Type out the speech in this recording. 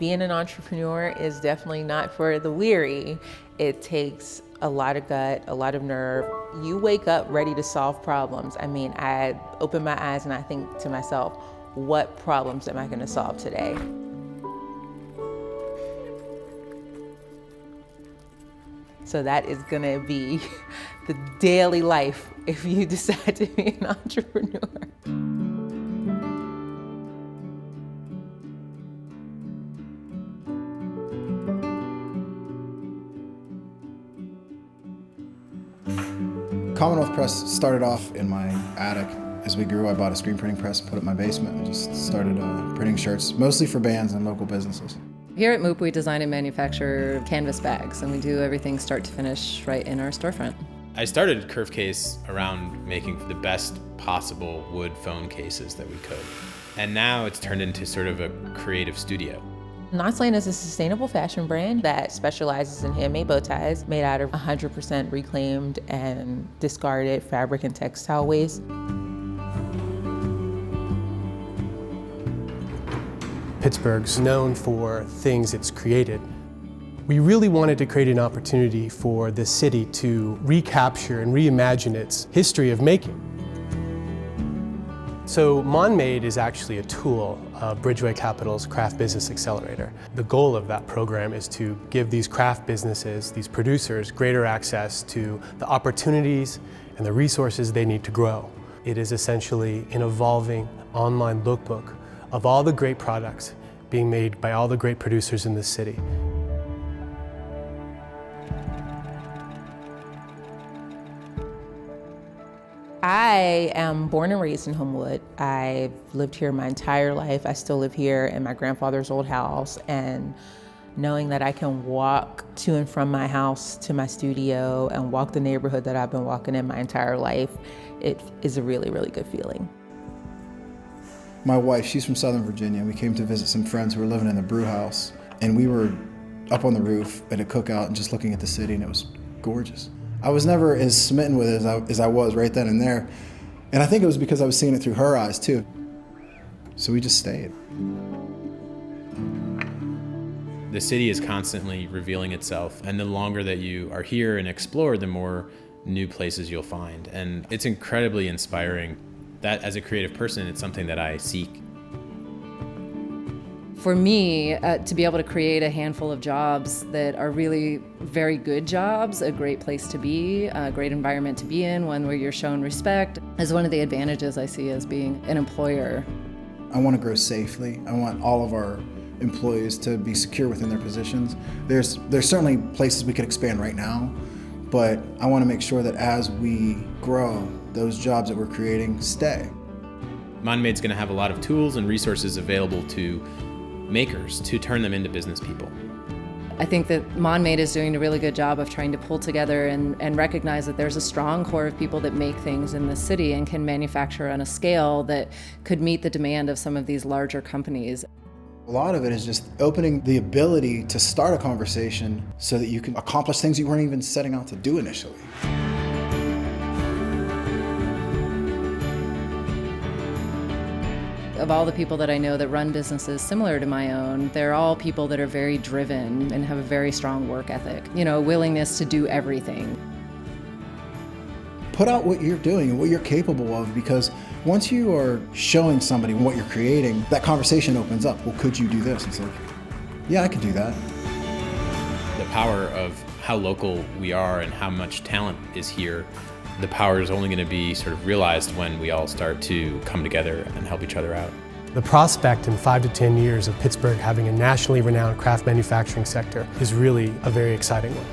Being an entrepreneur is definitely not for the weary. It takes a lot of gut, a lot of nerve. You wake up ready to solve problems. I mean, I open my eyes and I think to myself, what problems am I going to solve today? So that is going to be the daily life if you decide to be an entrepreneur. Commonwealth Press started off in my attic. As we grew, I bought a screen printing press and put it in my basement and just started printing shirts, mostly for bands and local businesses. Here at Moop, we design and manufacture canvas bags, and we do everything start to finish right in our storefront. I started Curve Case around making the best possible wood phone cases that we could. And now it's turned into sort of a creative studio. Knotsland is a sustainable fashion brand that specializes in handmade bow ties made out of 100% reclaimed and discarded fabric and textile waste. Pittsburgh's known for things it's created. We really wanted to create an opportunity for the city to recapture and reimagine its history of making. So Monmade is actually a tool of Bridgeway Capital's Craft Business Accelerator. The goal of that program is to give these craft businesses, these producers, greater access to the opportunities and the resources they need to grow. It is essentially an evolving online lookbook of all the great products being made by all the great producers in this city. I am born and raised in Homewood. I've lived here my entire life. I still live here in my grandfather's old house, and knowing that I can walk to and from my house to my studio and walk the neighborhood that I've been walking in my entire life, it is a really, really good feeling. My wife, she's from Southern Virginia. We came to visit some friends who were living in the brew house, and we were up on the roof at a cookout and just looking at the city, and it was gorgeous. I was never as smitten with it as I was right then and there. And I think it was because I was seeing it through her eyes too. So we just stayed. The city is constantly revealing itself, and the longer that you are here and explore, the more new places you'll find. And it's incredibly inspiring. That, as a creative person, it's something that I seek. For me, to be able to create a handful of jobs that are really very good jobs, a great place to be, a great environment to be in, one where you're shown respect, is one of the advantages I see as being an employer. I want to grow safely. I want all of our employees to be secure within their positions. There's certainly places we could expand right now, but I want to make sure that as we grow, those jobs that we're creating stay. Monmade's going to have a lot of tools and resources available to makers to turn them into business people. I think that Monmade is doing a really good job of trying to pull together and recognize that there's a strong core of people that make things in the city and can manufacture on a scale that could meet the demand of some of these larger companies. A lot of it is just opening the ability to start a conversation so that you can accomplish things you weren't even setting out to do initially. Of all the people that I know that run businesses similar to my own, they're all people that are very driven and have a very strong work ethic, a willingness to do everything. Put out what you're doing and what you're capable of, because once you are showing somebody what you're creating, that conversation opens up. Well, could you do this? It's like, yeah, I could do that. The power of how local we are and how much talent is here, the power is only going to be sort of realized when we all start to come together and help each other out. The prospect in 5 to 10 years of Pittsburgh having a nationally renowned craft manufacturing sector is really a very exciting one.